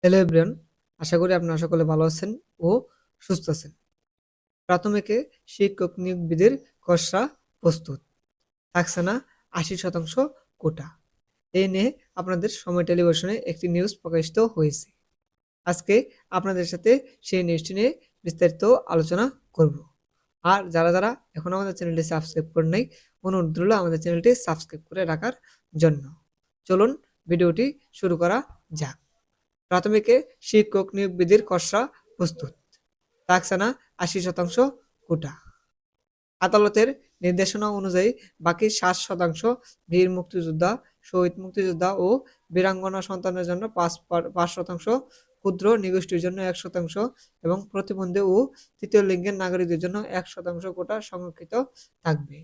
Hello everyone, আশা করি আপনারা সকলে ভালো আছেন ও সুস্থ আছেন। প্রাথমিকে শিক্ষক নিয়োগ বিধির খসড়া প্রস্তুত, থাকছে না ৮০% কোটা। এই নিয়ে আপনাদের সময় টেলিভিশনে একটি নিউজ প্রকাশিত হয়েছে। আজকে আপনাদের সাথে সেই নিউজটি নিয়ে বিস্তারিত আলোচনা করব। আর যারা যারা এখন আমাদের চ্যানেলটি সাবস্ক্রাইব করেন নাই, অনুরোধ রইল আমাদের চ্যানেলটি সাবস্ক্রাইব করে রাখার জন্য। চলুন ভিডিওটি শুরু করা যাক। প্রাথমিকে শিক্ষক নিয়োগ বিধির খসড়া প্রস্তুত, থাকছে না ৮০% কোটা। আদালতের নির্দেশনা অনুযায়ী বাকি ৬০% বীর মুক্তিযোদ্ধা, শহীদ মুক্তিযোদ্ধা ও বীরাঙ্গনা সন্তানের জন্য ৫%, ক্ষুদ্র নিগোষ্ঠীর জন্য ১% এবং প্রতিবন্ধী ও তৃতীয় লিঙ্গের নাগরিকদের জন্য ১% কোটা সংরক্ষিত থাকবে।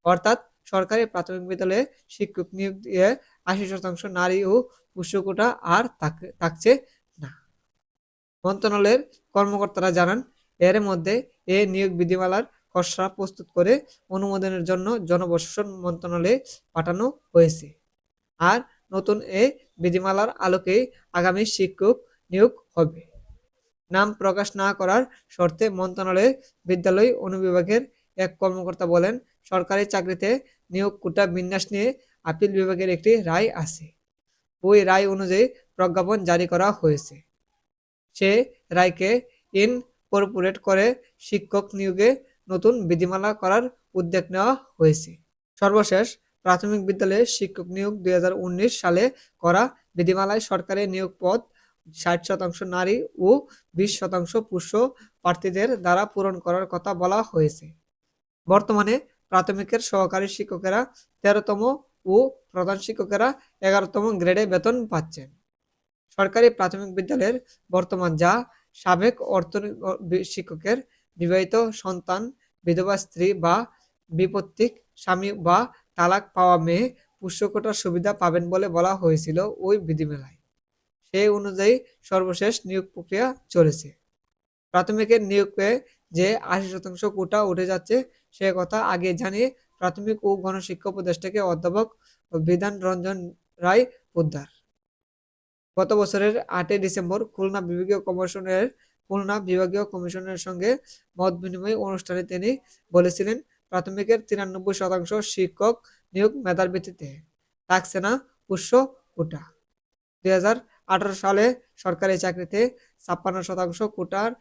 অর্থাৎ সরকারি প্রাথমিক বিদ্যালয়ে শিক্ষক নিয়োগ দিয়ে ৮০% নারী ও পুরুষ কোটা আর থাকছে না। মন্ত্রণালয়ের কর্মকর্তারা জানান, এর মধ্যে এ নিয়োগ বিধিমালার খসড়া প্রস্তুত করে অনুমোদনের জন্য জনপ্রশাসন মন্ত্রণালয়ে পাঠানো হয়েছে। আর নতুন এ বিধিমালার আলোকেই আগামী শিক্ষক নিয়োগ হবে। নাম প্রকাশ না করার শর্তে মন্ত্রণালয়ের বিদ্যালয় অনুবিভাগের এক কর্মকর্তা বলেন, সরকারি চাকরিতে নিয়োগ কোটা বিন্যাস নিয়ে আপিল বিভাগের একটি রায় আছে। ওই রায় অনুযায়ী প্রজ্ঞাপন জারি করা হয়েছে। সে রায়কে ইনকর্পোরেট করে শিক্ষক নিয়োগে নতুন বিধিমালা করার উদ্যোগ নেওয়া হয়েছে। সর্বশেষ প্রাথমিক বিদ্যালয়ে শিক্ষক নিয়োগ ২০১৯ সালে করা বিধিমালায় সরকারি নিয়োগ পদ ৬০% নারী ও ২০% পুরুষ প্রার্থীদের দ্বারা পূরণ করার কথা বলা হয়েছে। বর্তমানে প্রাথমিকের সহকারী শিক্ষকেরা ১৩তম ও প্রধান শিক্ষকেরা ১১তম গ্রেডে বেতন পাচ্ছেন। সরকারি প্রাথমিক বিদ্যালয়ের বর্তমান যা সাবেক শিক্ষকের বিবাহিত সন্তান, বিধবা স্ত্রী বা বিপত্তিক স্বামী বা তালাক পাওয়া মেয়ে পুষ্য কোটার সুবিধা পাবেন বলে বলা হয়েছিল ওই বিধিমালায়। সেই অনুযায়ী সর্বশেষ নিয়োগ প্রক্রিয়া চলেছে। প্রাথমিকের নিয়োগে যে ৮০% কোটা উঠে যাচ্ছে সে কথা আগে জানিয়ে প্রাথমিক ও গণশিক্ষা উপদেষ্টাকে অধ্যাপক বিধান রঞ্জন রায় পোদ্দার গত বছরের ৮ই ডিসেম্বর খুলনা বিভাগীয় কমিশনের সঙ্গে মত বিনিময় অনুষ্ঠানে তিনি বলেছিলেন, প্রাথমিকের ৯৩% শিক্ষক নিয়োগ মেধার ভিত্তিতে, থাকছে না উৎস কোটা। ২০১৮ সালে সরকারি চাকরিতে ৫৬% কোটার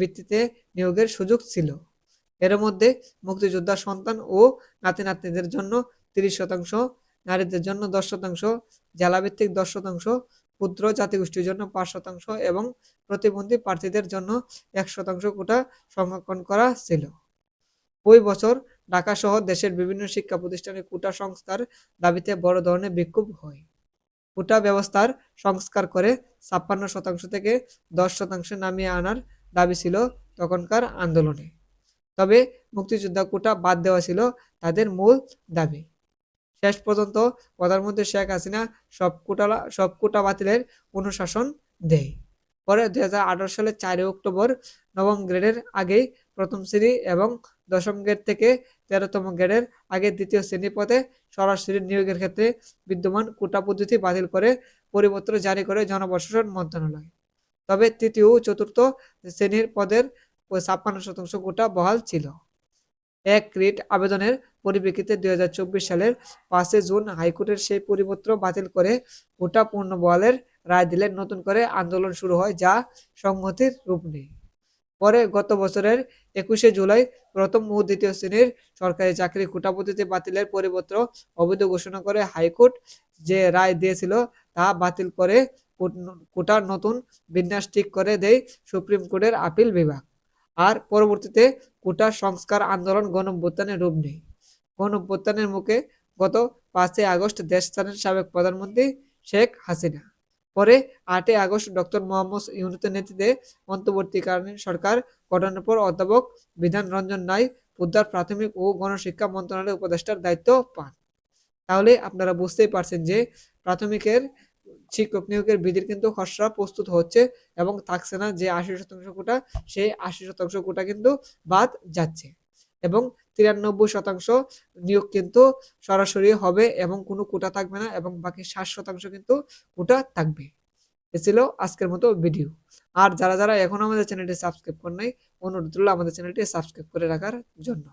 ভিত্তিতে নিয়োগের সুযোগ ছিল। এর মধ্যে মুক্তিযোদ্ধা সন্তান ও নাতি নাতনিদের জন্য ৩০%, নারীদের জন্য ১০%, জেলাভিত্তিক ১০%, ক্ষুদ্র জাতিগোষ্ঠীর জন্য ৫% এবং প্রতিবন্ধী প্রার্থীদের জন্য ১% কোটা সংরক্ষণ করা ছিল। ওই বছর ঢাকা সহ দেশের বিভিন্ন শিক্ষা প্রতিষ্ঠানে কোটা সংস্কার দাবিতে বড় ধরনের বিক্ষোভ হয়। কোটা ব্যবস্থার সংস্কার করে ৫৬% থেকে ১০% নামিয়ে আনার দাবি ছিল তখনকার আন্দোলনে। তবে মুক্তিযোদ্ধা কোটা বাদ দেওয়া ছিল তাদের মূল দাবি। শেষ পর্যন্ত প্রধানমন্ত্রী শেখ হাসিনা সব কোটা বাতিলের অনুশাসন দেয়। পরে ২০১৮ সালের ৪ অক্টোবর নবম গ্রেডের আগেই প্রথম শ্রেণী এবং দশম গ্রেড থেকে ১৩তম গ্রেডের আগে দ্বিতীয় শ্রেণী পদে সরাসরি নিয়োগের ক্ষেত্রে বিদ্যমান কোটা পদ্ধতি বাতিল করে পরিপত্র জারি করে জনপ্রশাসন মন্ত্রণালয়। তবে তৃতীয় ও চতুর্থ শ্রেণীর পদের ৫৬% কোটা বহাল ছিল। এক রিট আবেদনের পরিপ্রেক্ষিতে ২০২৪ সালের ৫ জুন হাইকোর্টের সেই পরিপত্র বাতিল করে কোটা পুনর্বহালের রায় দিলে নতুন করে আন্দোলন শুরু হয়, যা সংহতির রূপ নেয়। পরে গত বছরের ২১ জুলাই প্রথম ও দ্বিতীয় শ্রেণীর সরকারি চাকরি কোটা পদ্ধতি বাতিলের পরিপত্র অবৈধ ঘোষণা করে হাইকোর্ট যে রায় দিয়েছিল তা বাতিল করে কোটার নতুন বিন্যাস ঠিক করে দেয় সুপ্রিম কোর্টের আপিল বিভাগ। আর পরবর্তীতে কোটা সংস্কার আন্দোলন গণঅভ্যুত্থানের রূপ নেয়। গণঅভ্যুত্থানের মুখে গত ৫ই আগস্ট দেশ ছাড়েন সাবেক প্রধানমন্ত্রী শেখ হাসিনা। পরে ৮ই আগস্ট ডক্টর মোহাম্মদ ইউনূসের নেতৃত্বে অন্তর্বর্তীকালীন সরকার গঠনের পর অধ্যাপক বিধান রঞ্জন রায় পোদ্দার প্রাথমিক ও গণশিক্ষা মন্ত্রণালয়ের উপদেষ্টার দায়িত্ব পান। তাহলে আপনারা বুঝতেই পারছেন যে প্রাথমিকের শিক্ষক নিয়োগের বিধির কিন্তু খসড়া প্রস্তুত হচ্ছে এবং থাকছে না যে ৮০% কোটা, সেই ৮০% কোটা কিন্তু বাদ যাচ্ছে এবং ৯৩% নিয়োগ কিন্তু সরাসরি হবে এবং কোনো কোটা থাকবে না এবং বাকি ৬০% কিন্তু কোটা থাকবে। এ ছিল আজকের মতো ভিডিও। আর যারা যারা এখনো আমাদের চ্যানেলটি সাবস্ক্রাইব করেন নাই, অনুরোধ রইল আমাদের চ্যানেলটি সাবস্ক্রাইব করে রাখার জন্য।